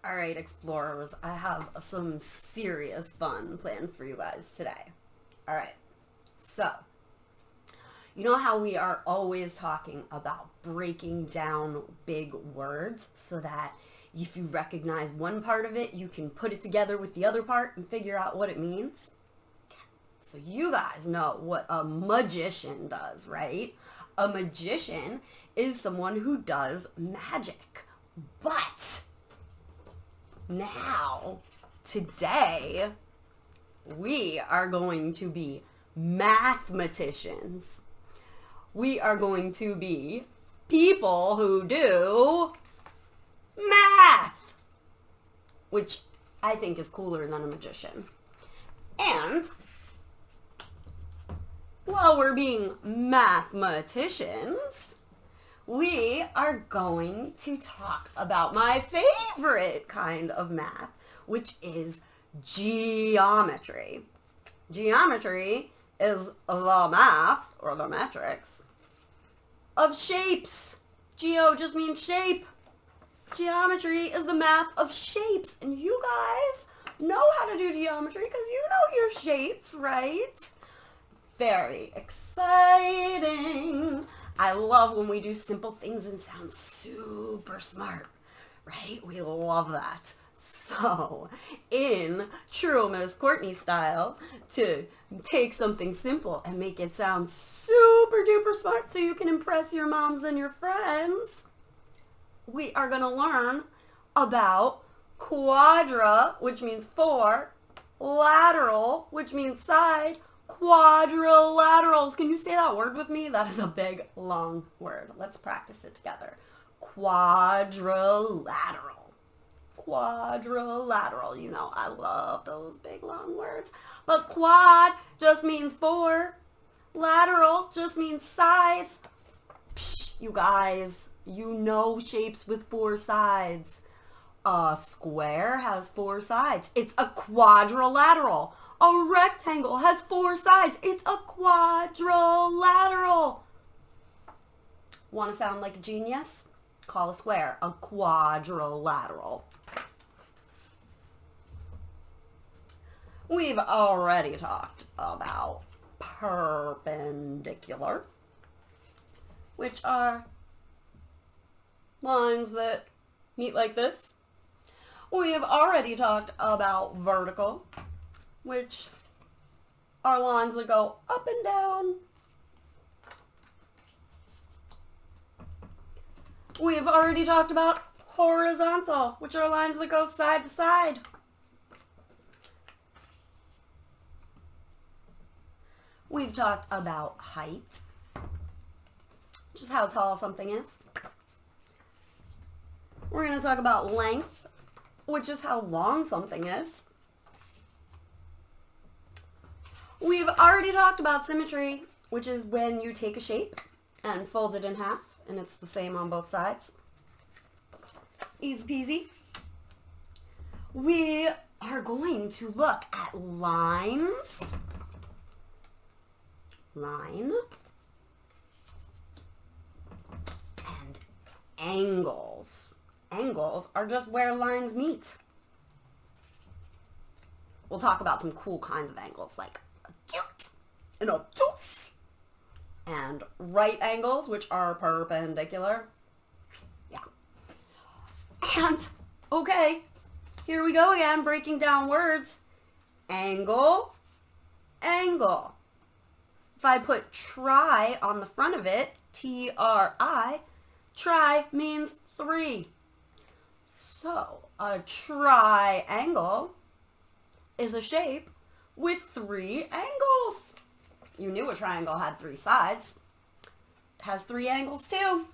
All right, explorers, I have some serious fun planned for you guys today. All right, so you know how we are always talking about breaking down big words so that if you recognize one part of it, you can put it together with the other part and figure out what it means? So you guys know what a magician does, right? A magician is someone who does magic. But now, today, we are going to be mathematicians. We are going to be people who do math, which I think is cooler than a magician. And while we're being mathematicians, we are going to talk about my favorite kind of math, which is geometry. Geometry is the math, or the metrics, of shapes. Geo just means shape. Geometry is the math of shapes. And you guys know how to do geometry because you know your shapes, right? Very exciting. I love when we do simple things and sound super smart, right? We love that. So, in true Miss Courtney style, to take something simple and make it sound super duper smart so you can impress your moms and your friends, we are going to learn about quadra, which means four, lateral, which means side, quadrilaterals. Can you say that word with me? That is a big, long word. Let's practice it together. Quadrilateral. Quadrilateral. You know, I love those big, long words. But quad just means four. Lateral just means sides. Psh, you guys, you know shapes with four sides. A square has four sides. It's a quadrilateral. A rectangle has four sides. It's a quadrilateral. Want to sound like a genius? Call a square a quadrilateral. We've already talked about perpendicular, which are lines that meet like this. We have already talked about vertical, which are lines that go up and down. We have already talked about horizontal, which are lines that go side to side. We've talked about height, which is how tall something is. We're going to talk about length, which is how long something is. We've already talked about symmetry, which is when you take a shape and fold it in half, and it's the same on both sides. Easy peasy. We are going to look at lines, line, and angles. Angles are just where lines meet. We'll talk about some cool kinds of angles, like acute and obtuse, and right angles, which are perpendicular. Yeah. And, okay, here we go again, breaking down words. Angle, angle. If I put tri on the front of it, T-R-I, tri means three. So, a triangle is a shape with three angles. You knew a triangle had three sides. It has three angles too.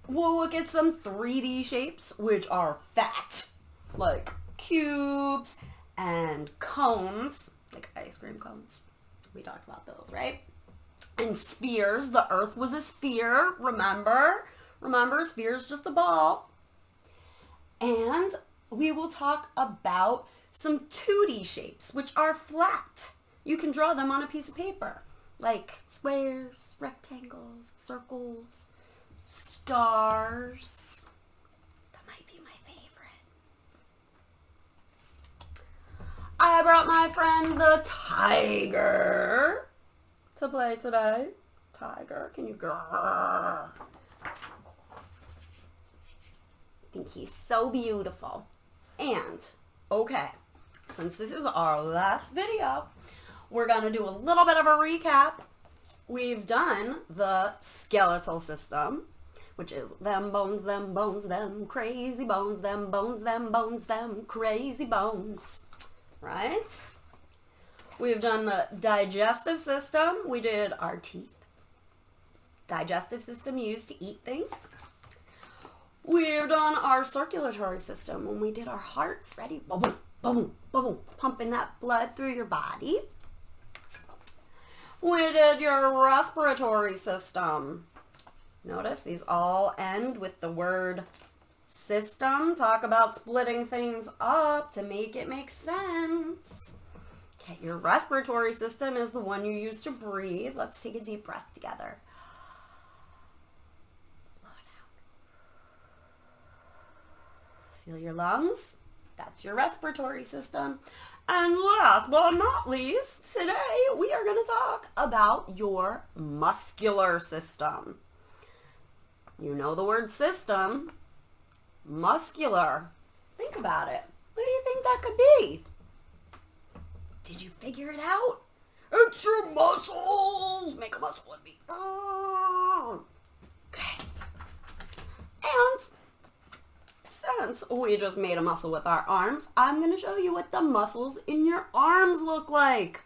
We'll look at some 3D shapes, which are fat, like cubes and cones, like ice cream cones. We talked about those, right? And spheres. The earth was a sphere, remember? Remember, a sphere is just a ball. And we will talk about some 2D shapes, which are flat. You can draw them on a piece of paper, like squares, rectangles, circles, stars. I brought my friend the tiger to play today. Tiger, can you grrr? I think he's so beautiful. And, okay, since this is our last video, we're going to do a little bit of a recap. We've done the skeletal system, which is them bones, them crazy bones, them bones, them crazy bones, right? We've done the digestive system. We did our teeth. Digestive system used to eat things. We've done our circulatory system when we did our hearts. Ready? Boom, boom, boom, boom, pumping that blood through your body. We did your respiratory system. Notice these all end with the word system. Talk about splitting things up to make it make sense. Okay, your respiratory system is the one you use to breathe. Let's take a deep breath together. Blow it out. Feel your lungs. That's your respiratory system. And last but not least, today we are going to talk about your muscular system. You know the word system. Muscular. Think about it. What do you think that could be? Did you figure it out? It's your muscles. Make a muscle with me. Okay. And since we just made a muscle with our arms, I'm going to show you what the muscles in your arms look like.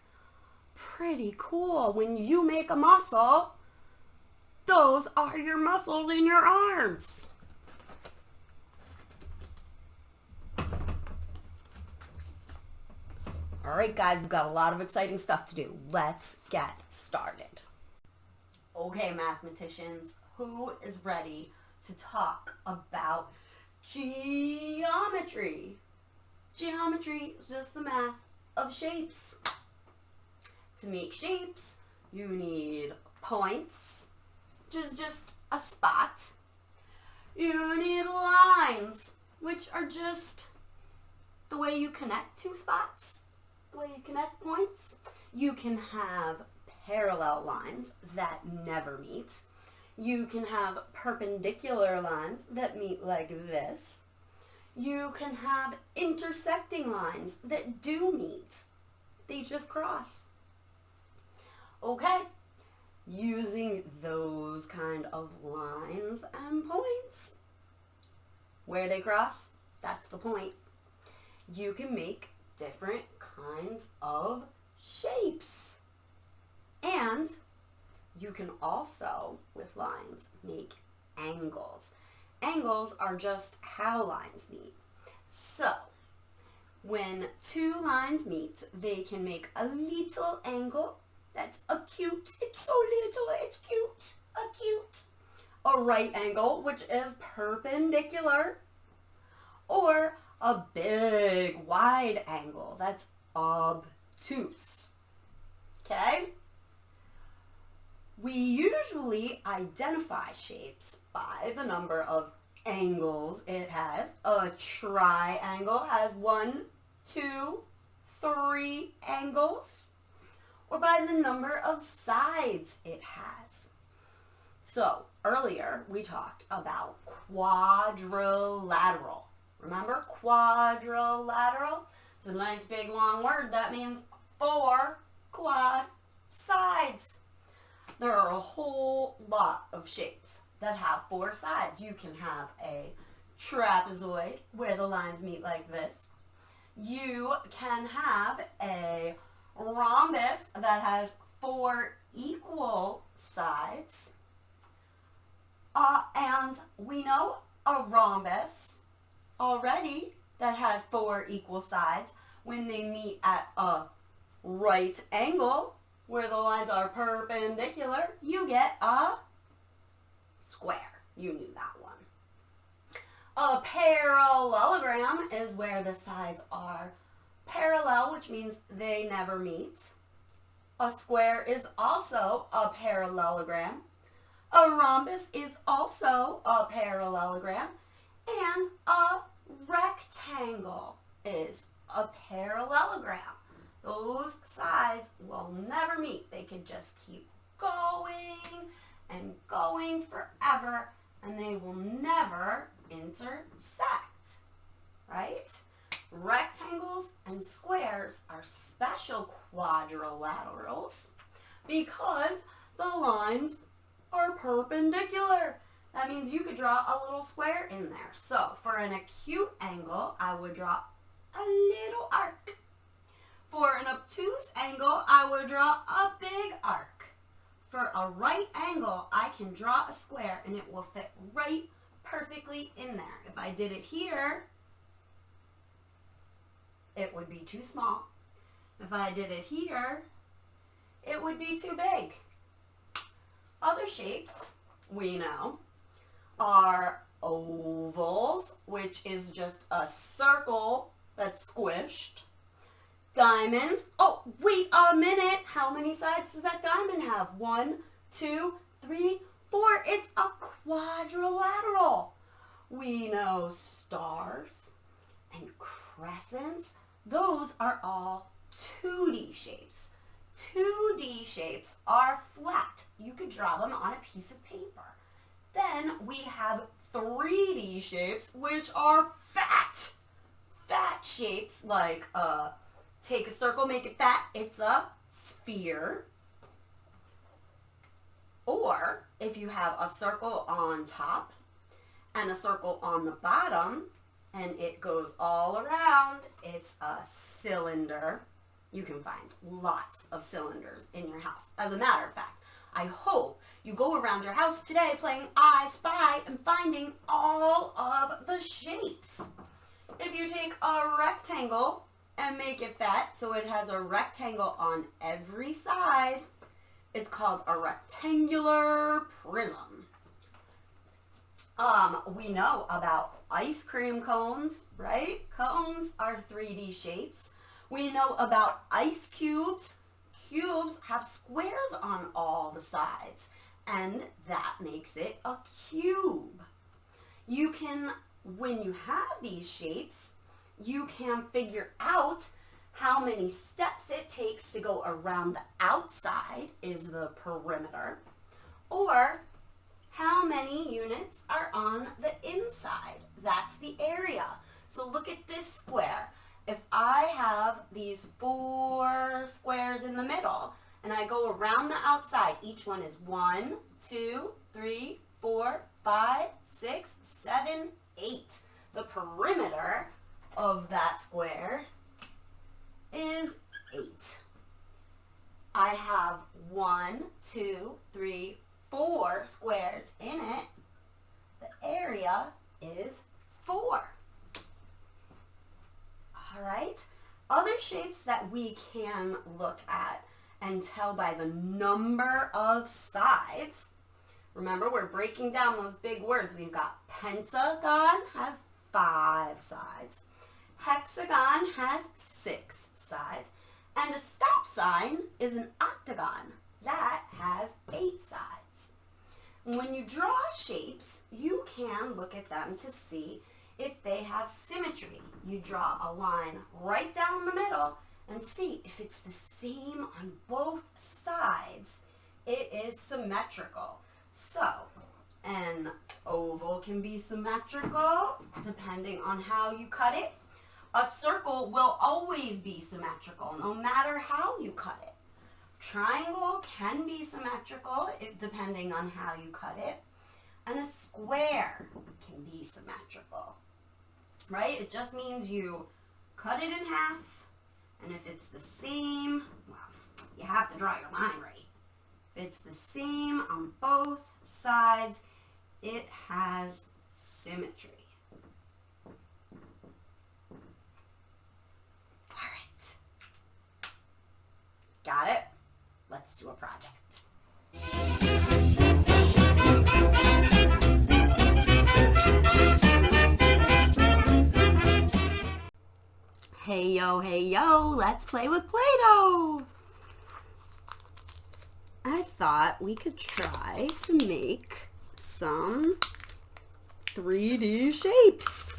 Pretty cool. When you make a muscle, those are your muscles in your arms. All right, guys, we've got a lot of exciting stuff to do. Let's get started. Okay, mathematicians, who is ready to talk about geometry? Geometry is just the math of shapes. To make shapes, you need points, which is just a spot. You need lines, which are just the way you connect two spots, the way you connect points. You can have parallel lines that never meet. You can have perpendicular lines that meet like this. You can have intersecting lines that do meet. They just cross. Okay, using those kind of lines and points, where they cross, that's the point. You can make different kinds of shapes. And you can also, with lines, make angles. Angles are just how lines meet. So, when two lines meet, they can make a little angle. That's acute. It's so little, it's cute. Acute. A right angle, which is perpendicular. Or a big, wide angle. That's obtuse. Okay? We usually identify shapes by the number of angles it has. A triangle has 1, 2, 3 angles. Or by the number of sides it has. So, earlier we talked about quadrilateral. Remember quadrilateral? It's a nice big long word. That means 4 quad sides. There are a whole lot of shapes that have 4 sides. You can have a trapezoid where the lines meet like this. You can have a rhombus that has 4 equal sides. And we know a rhombus already that has 4 equal sides. When they meet at a right angle, where the lines are perpendicular, you get a square. You knew that one. A parallelogram is where the sides are parallel, which means they never meet. A square is also a parallelogram. A rhombus is also a parallelogram. And a rectangle is a parallelogram. Those sides will never meet. They could just keep going and going forever, and they will never intersect, right? Rectangles and squares are special quadrilaterals because the lines are perpendicular. That means you could draw a little square in there. So for an acute angle, I would draw a little arc. For an obtuse angle, I would draw a big arc. For a right angle, I can draw a square and it will fit right perfectly in there. If I did it here, it would be too small. If I did it here, it would be too big. Other shapes we know are ovals, which is just a circle that's squished. Diamonds. Oh, wait a minute. How many sides does that diamond have? 1, 2, 3, 4. It's a quadrilateral. We know stars and crescents. Those are all 2D shapes. 2D shapes are flat. You could draw them on a piece of paper. Then we have 3D shapes, which are fat. Fat shapes like take a circle, make it fat. It's a sphere. Or if you have a circle on top and a circle on the bottom and it goes all around, it's a cylinder. You can find lots of cylinders in your house. As a matter of fact, I hope you go around your house today playing I Spy and finding all of the shapes. If you take a rectangle and make it fat so it has a rectangle on every side, it's called a rectangular prism. We know about ice cream cones, right? Cones are 3D shapes. We know about ice cubes. Cubes have squares on all the sides, and that makes it a cube. You can, when you have these shapes, you can figure out how many steps it takes to go around the outside is the perimeter, or how many units are on the inside. That's the area. So look at this square. If I have these 4 squares in the middle and I go around the outside, each one is 1, 2, 3, 4, 5, 6, 7, 8. The perimeter of that square is 8. I have 1, 2, 3, 4 squares in it. The area is 4. All right. Other shapes that we can look at and tell by the number of sides. Remember, we're breaking down those big words. We've got pentagon has 5 sides. Hexagon has 6 sides. And a stop sign is an octagon. That has 8 sides. When you draw shapes, you can look at them to see if they have symmetry. You draw a line right down the middle and see if it's the same on both sides. It is symmetrical. So, an oval can be symmetrical depending on how you cut it. A circle will always be symmetrical no matter how you cut it. Triangle can be symmetrical depending on how you cut it. And a square can be symmetrical, right? It just means you cut it in half, and if it's the same, well, you have to draw your line right. If it's the same on both sides, it has symmetry. All right. Got it? Let's do a project. Hey yo, let's play with Play-Doh. I thought we could try to make some 3D shapes.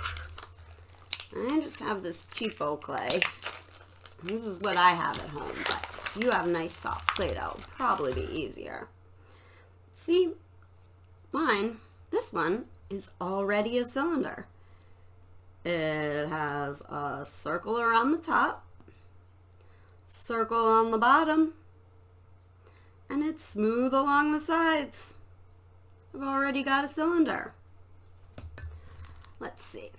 I just have this cheapo clay. This is what I have at home, but if you have nice soft Play-Doh, it'll probably be easier. See, mine, this one, is already a cylinder. It has a circle around the top, circle on the bottom, and it's smooth along the sides. I've already got a cylinder. Let's see.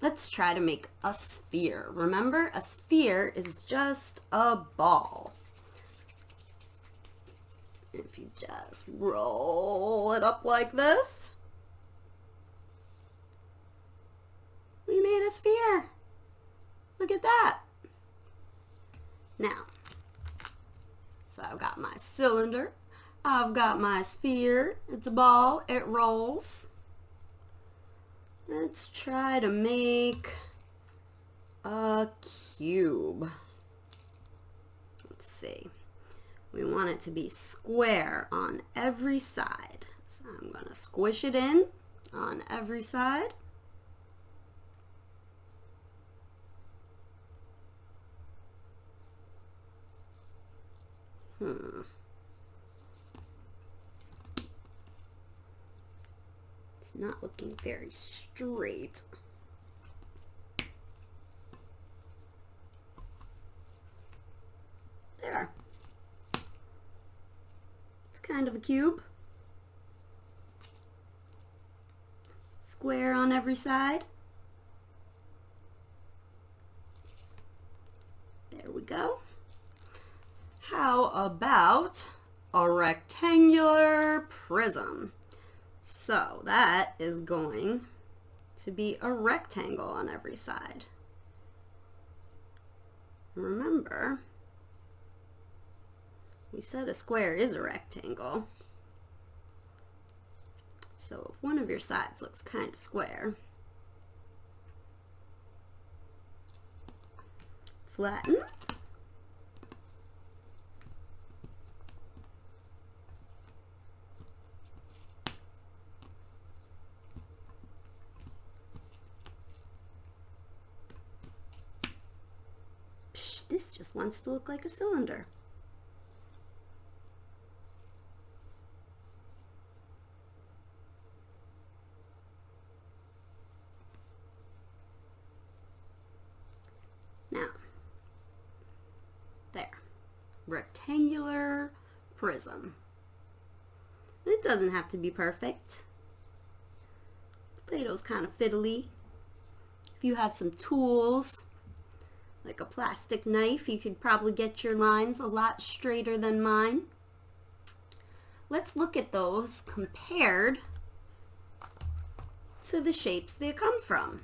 Let's try to make a sphere. Remember, a sphere is just a ball. If you just roll it up like this, we made a sphere. Look at that. Now, so I've got my cylinder, I've got my sphere, it's a ball, it rolls. Let's try to make a cube. Let's see. We want it to be square on every side. So I'm going to squish it in on every side. It's not looking very straight. There. It's kind of a cube. Square on every side. There we go. How about a rectangular prism? So that is going to be a rectangle on every side. Remember, we said a square is a rectangle. So if one of your sides looks kind of square, flatten. This just wants to look like a cylinder. Now, there, rectangular prism. It doesn't have to be perfect. Play-Doh's kind of fiddly. If you have some tools, like a plastic knife, you could probably get your lines a lot straighter than mine. Let's look at those compared to the shapes they come from.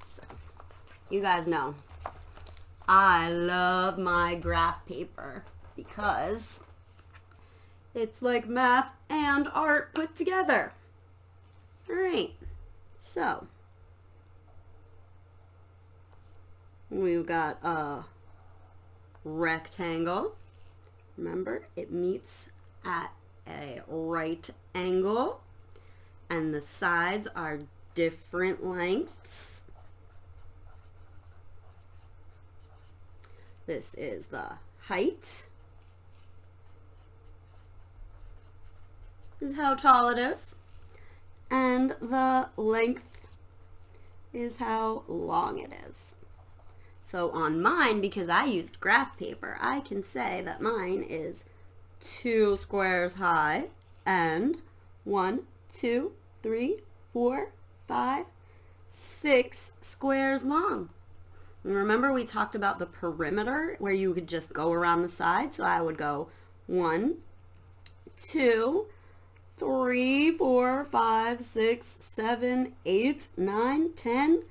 So, you guys know, I love my graph paper because it's like math and art put together. Alright, so we've got a rectangle. Remember, it meets at a right angle, and the sides are different lengths. This is the height. This is how tall it is. And the length is how long it is. So on mine, because I used graph paper, I can say that mine is 2 squares high and 1, 2, 3, 4, 5, 6 squares long. And remember we talked about the perimeter where you could just go around the side. So I would go 1, 2, 3, 4, 5, 6, 7, 8, 9, 10,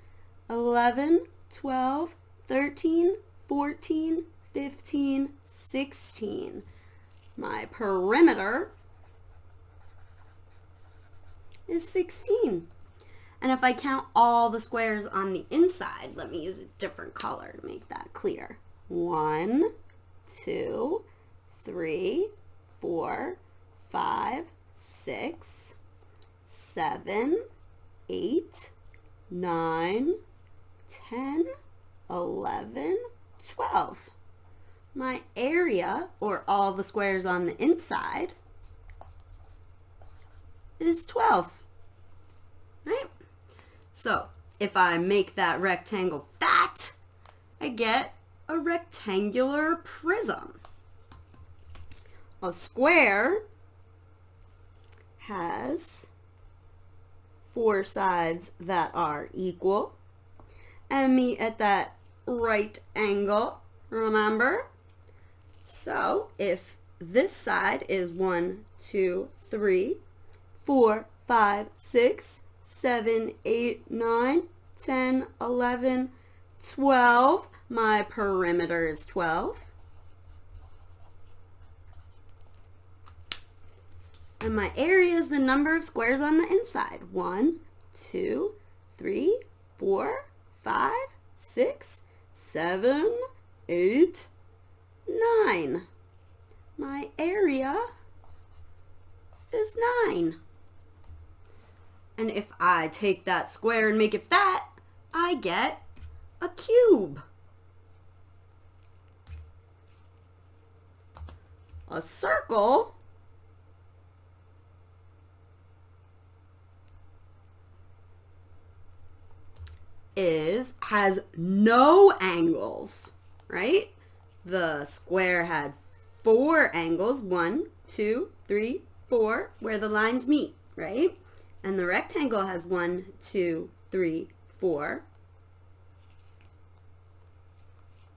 11, 12, 13, 14, 15, 16. My perimeter is 16. And if I count all the squares on the inside, let me use a different color to make that clear. 1, 2, 3, 4, 5, 6, 7, 8, 9, 10, 11, 12. My area, or all the squares on the inside, is 12. Right? So, if I make that rectangle fat, I get a rectangular prism. A square has 4 sides that are equal and meet at that right angle, remember? So if this side is 1, 2, 3, 4, 5, 6, 7, 8, 9, 10, 11, 12, my perimeter is 12. And my area is the number of squares on the inside. 1, 2, 3, 4, 5, 6, 7, 8, 9. My area is 9. And if I take that square and make it fat, I get a cube. A circle has no angles, right? The square had 4 angles, 1, 2, 3, 4, where the lines meet, right? And the rectangle has 1, 2, 3, 4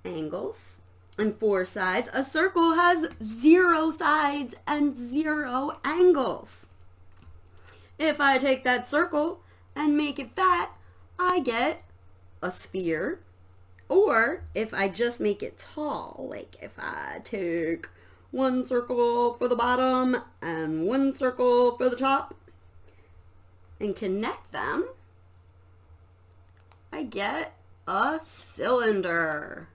angles and 4 sides. A circle has 0 sides and 0 angles. If I take that circle and make it fat, I get a sphere. Or if I just make it tall, like if I take 1 circle for the bottom and 1 circle for the top and connect them, I get a cylinder.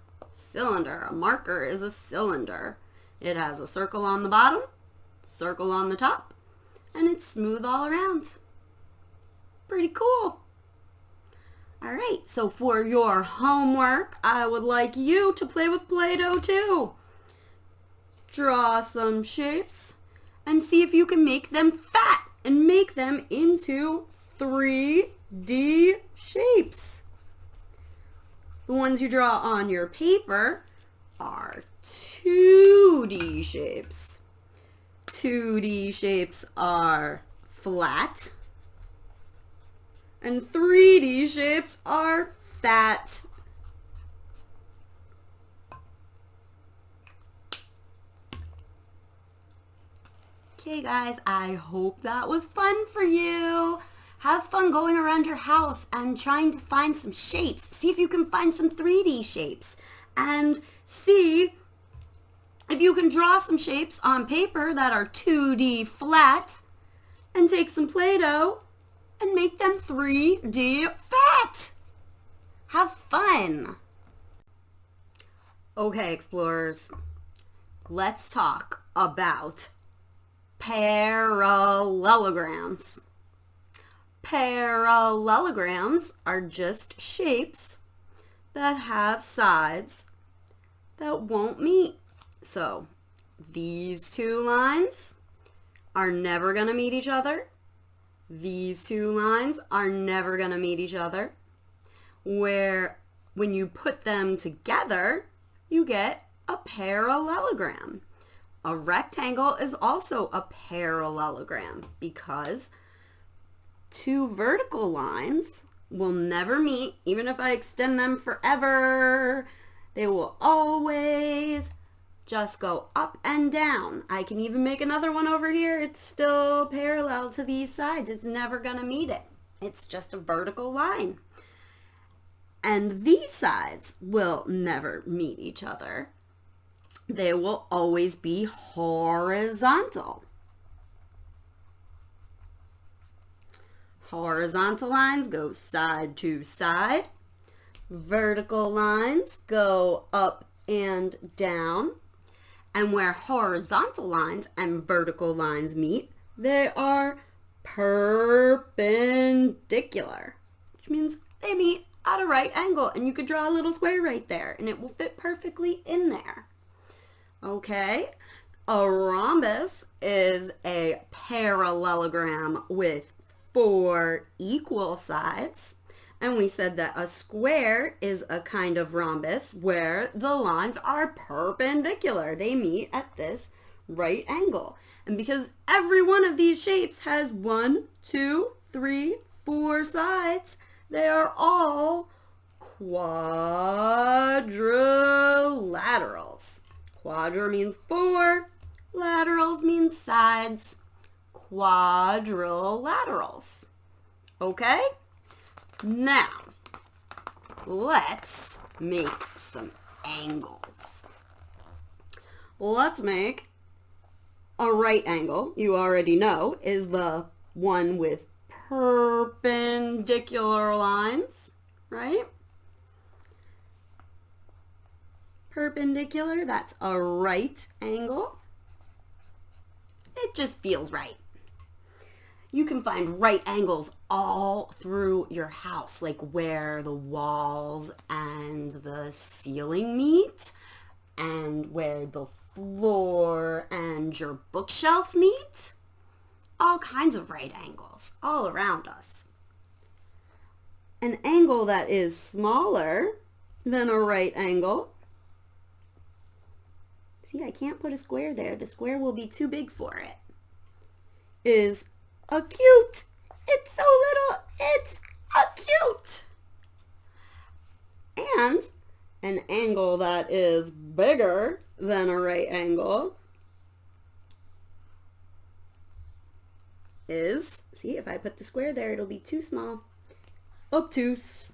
A marker is a cylinder. It has a circle on the bottom, circle on the top, and it's smooth all around. Pretty cool. All right, so for your homework, I would like you to play with Play-Doh too. Draw some shapes and see if you can make them fat and make them into 3D shapes. The ones you draw on your paper are 2D shapes. 2D shapes are flat. And 3D shapes are fat. Okay guys, I hope that was fun for you. Have fun going around your house and trying to find some shapes. See if you can find some 3D shapes. And see if you can draw some shapes on paper that are 2D flat. And take some Play-Doh and make them 3D fat. Have fun. Okay, explorers, let's talk about parallelograms. Parallelograms are just shapes that have sides that won't meet. So these 2 lines are never going to meet each other. These 2 lines are never going to meet each other. Where when you put them together, you get a parallelogram. A rectangle is also a parallelogram because 2 vertical lines will never meet, even if I extend them forever. They will always just go up and down. I can even make another one over here. It's still parallel to these sides. It's never going to meet it. It's just a vertical line. And these sides will never meet each other. They will always be horizontal. Horizontal lines go side to side. Vertical lines go up and down. And where horizontal lines and vertical lines meet, They are perpendicular, which means they meet at a right angle, and you could draw a little square right there and it will fit perfectly in there. Okay, a rhombus is a parallelogram with 4 equal sides, and we said that a square is a kind of rhombus where the lines are perpendicular. They meet at this right angle. And because every one of these shapes has 1, 2, 3, 4 sides, they are all quadrilaterals. Quadra means 4, laterals means sides. Quadrilaterals. Okay? Now, let's make some angles. Let's make a right angle, you already know, is the one with perpendicular lines, right? Perpendicular, that's a right angle. It just feels right. You can find right angles all through your house, like where the walls and the ceiling meet, and where the floor and your bookshelf meet. All kinds of right angles all around us. An angle that is smaller than a right angle. See, I can't put a square there. The square will be too big for it. Is acute. It's so little. It's acute. And an angle that is bigger than a right angle is, see, if I put the square there, it'll be too small. Obtuse.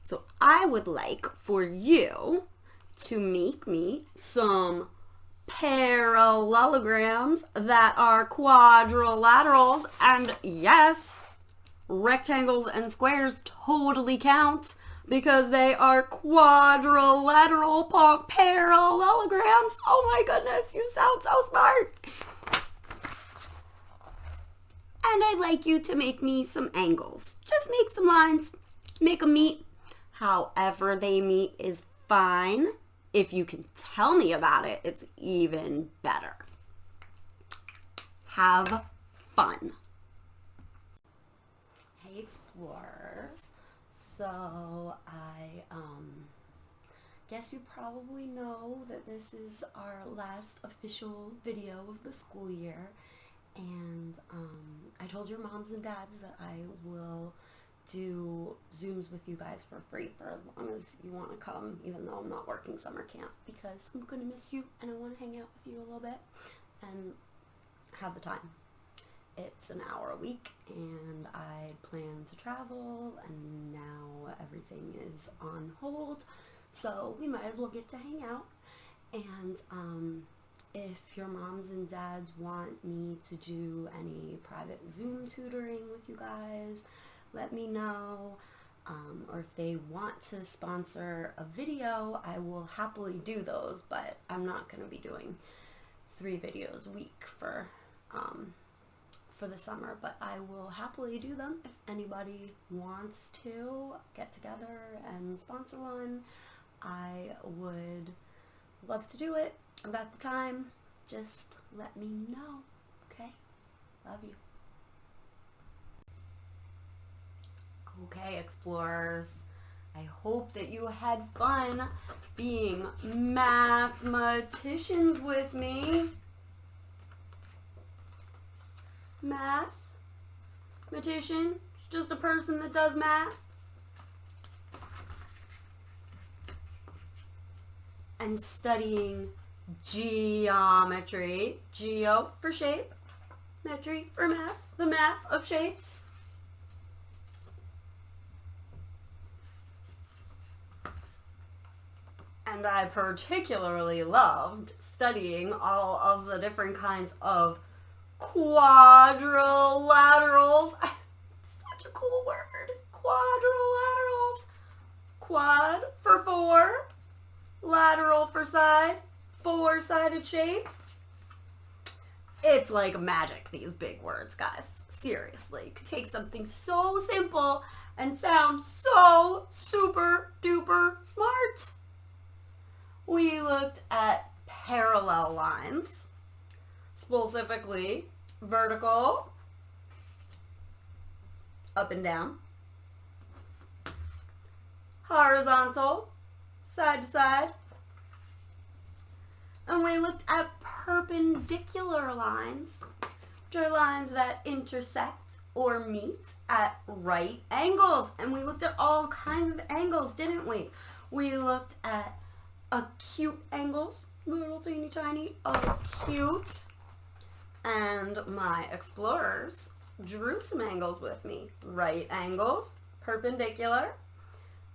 So I would like for you to make me some parallelograms that are quadrilaterals, and yes, rectangles and squares totally count because they are quadrilateral parallelograms. Oh my goodness, you sound so smart. And I'd like you to make me some angles. Just make some lines, make them meet. However they meet is fine. If you can tell me about it, it's even better. Have fun. Hey explorers. So I guess you probably know that this is our last official video of the school year. And I told your moms and dads that I will do Zooms with you guys for free for as long as you want to come, even though I'm not working summer camp, because I'm going to miss you and I want to hang out with you a little bit and have the time. It's an hour a week and I plan to travel, and now everything is on hold, so we might as well get to hang out. And if your moms and dads want me to do any private Zoom tutoring with you guys, let me know. Or if they want to sponsor a video, I will happily do those, but I'm not going to be doing 3 videos a week for the summer, but I will happily do them if anybody wants to get together and sponsor one. I would love to do it. I've got the time. Just let me know, okay? Love you. Okay, explorers, I hope that you had fun being mathematicians with me. Mathematician, just a person that does math. And studying geometry. Geo for shape, metry for math, the math of shapes. And I particularly loved studying all of the different kinds of quadrilaterals. Such a cool word. Quadrilaterals. Quad for 4. Lateral for side. 4-sided shape. It's like magic, these big words, guys. Seriously, you could take something so simple and sound so super duper smart. We looked at parallel lines, specifically vertical, up and down, horizontal, side to side, and we looked at perpendicular lines, which are lines that intersect or meet at right angles. And we looked at all kinds of angles, didn't we? We looked at acute angles, little teeny tiny acute, and my explorers drew some angles with me. Right angles, perpendicular,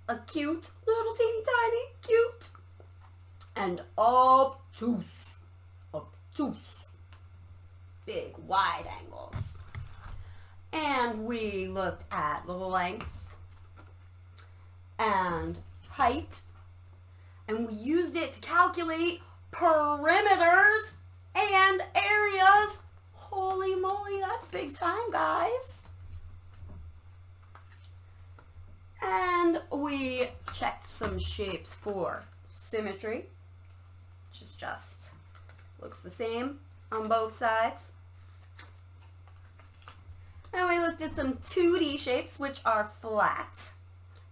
acute, little teeny tiny, cute, and obtuse, obtuse, big wide angles. And we looked at length and height, and we used it to calculate perimeters and areas. Holy moly, that's big time, guys. And we checked some shapes for symmetry, which is just looks the same on both sides. And we looked at some 2D shapes, which are flat,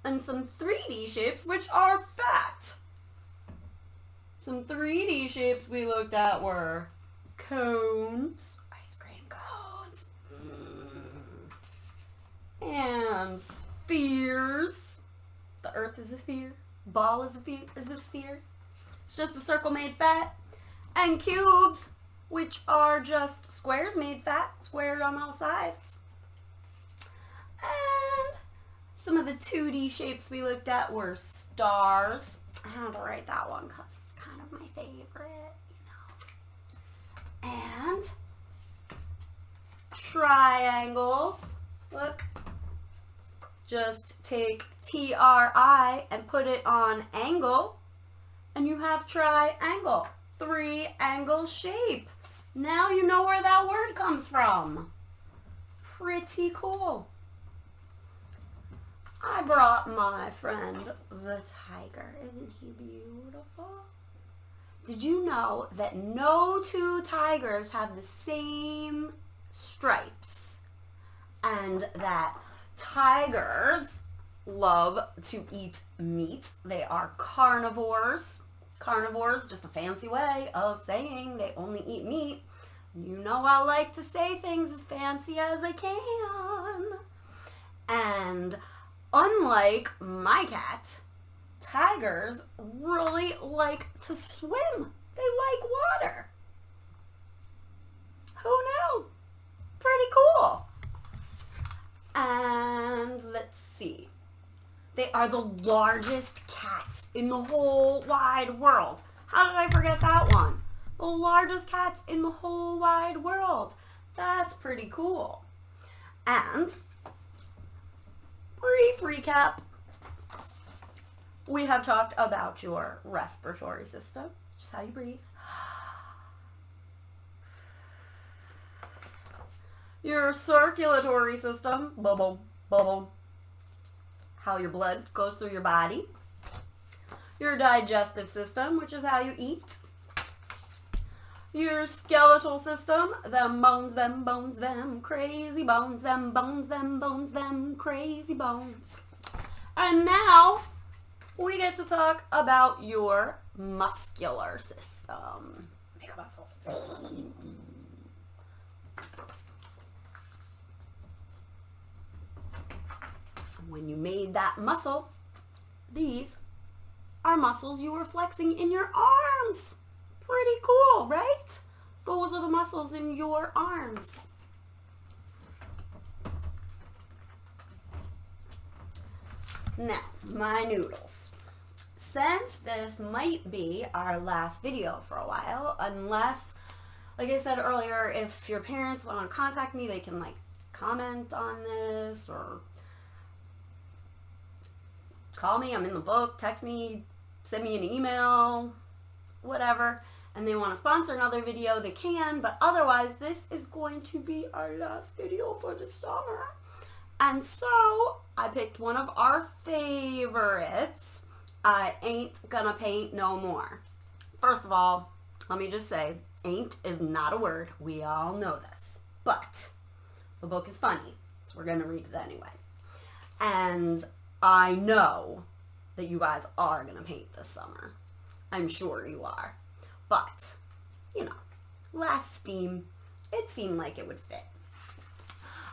and some 3D shapes, which are fat. Some 3D shapes we looked at were cones, ice cream cones, and spheres. The earth is a sphere. Ball is a sphere. It's just a circle made fat. And cubes, which are just squares made fat, squared on all sides. And some of the 2D shapes we looked at were stars. I had to write that one because it's kind of my favorite, you know. And triangles. Look. Just take TRI and put it on angle, and you have triangle. 3-angle shape. Now you know where that word comes from. Pretty cool. I brought my friend the tiger. Isn't he beautiful? Did you know that no two tigers have the same stripes? And that tigers love to eat meat. They are carnivores. Carnivores, just a fancy way of saying they only eat meat. You know I like to say things as fancy as I can. And unlike my cat, tigers really like to swim. They like water. Who knew? Pretty cool. And let's see. They are the largest cats in the whole wide world. How did I forget that one? The largest cats in the whole wide world. That's pretty cool. And brief recap. We have talked about your respiratory system, which is how you breathe. Your circulatory system, bubble, bubble, how your blood goes through your body. Your digestive system, which is how you eat. Your skeletal system, them bones, them crazy bones, them bones, them crazy bones. And now we get to talk about your muscular system. Make a muscle. When you made that muscle, these are muscles you were flexing in your arms. Pretty cool, right? Those are the muscles in your arms. Now, my noodles. Since this might be our last video for a while, unless, like I said earlier, if your parents want to contact me, they can like comment on this or call me, I'm in the book, text me, send me an email, whatever. and they want to sponsor another video, they can, but otherwise this is going to be our last video for the summer. And so I picked one of our favorites, I Ain't Gonna Paint No More. First of all, let me just say, ain't is not a word. We all know this. But the book is funny, so we're going to read it anyway. And I know that you guys are going to paint this summer. I'm sure you are. But, you know, last S.T.E.A.M, it seemed like it would fit.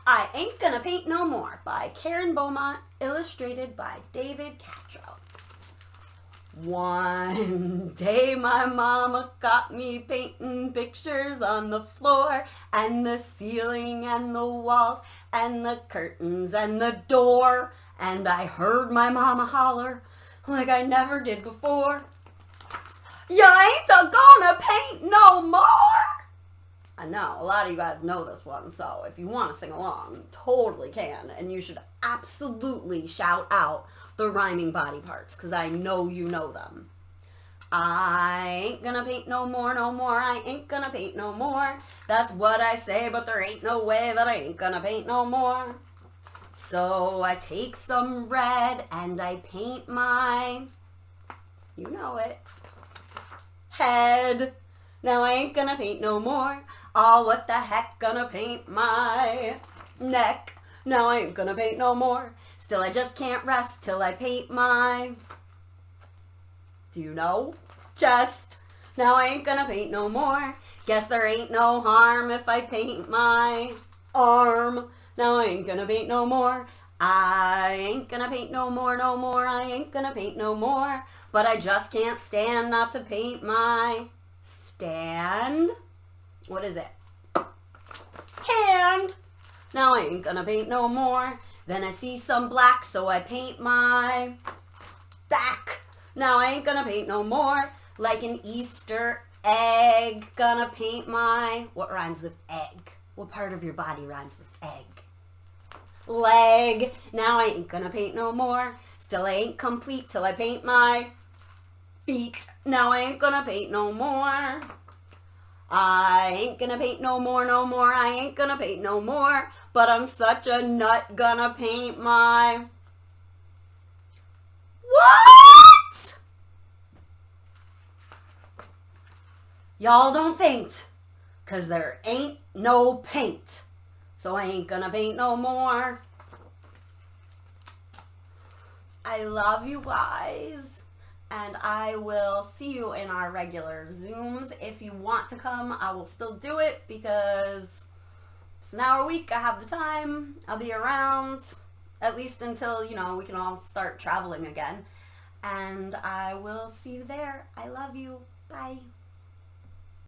I Ain't Gonna Paint No More by Karen Beaumont, illustrated by David Catrell. One day my mama got me painting pictures on the floor and the ceiling and the walls and the curtains and the door, and I heard my mama holler like I never did before. You ain't gonna paint no more. I know, a lot of you guys know this one, so if you want to sing along, you totally can. And you should absolutely shout out the rhyming body parts, because I know you know them. I ain't gonna paint no more, no more. I ain't gonna paint no more. That's what I say, but there ain't no way that I ain't gonna paint no more. So I take some red and I paint my, you know it, head. Now I ain't gonna paint no more. Oh, what the heck, gonna paint my neck. Now I ain't gonna paint no more. Still I just can't rest till I paint my, do you know, chest. Now I ain't gonna paint no more. Guess there ain't no harm if I paint my arm. Now I ain't gonna paint no more. I ain't gonna paint no more, no more. I ain't gonna paint no more. But I just can't stand not to paint my stand. What is it? Hand. Now I ain't gonna paint no more. Then I see some black, so I paint my back. Now I ain't gonna paint no more. Like an Easter egg. Gonna paint my, what rhymes with egg? What part of your body rhymes with egg? Leg. Now I ain't gonna paint no more. Still I ain't complete till I paint my feet. Now I ain't gonna paint no more. I ain't gonna paint no more, no more. I ain't gonna paint no more. But I'm such a nut, gonna paint my, what? Y'all don't faint, 'cause there ain't no paint. So I ain't gonna paint no more. I love you guys. And I will see you in our regular Zooms. If you want to come, I will still do it because it's an hour a week. I have the time. I'll be around at least until, you know, we can all start traveling again. And I will see you there. I love you. Bye.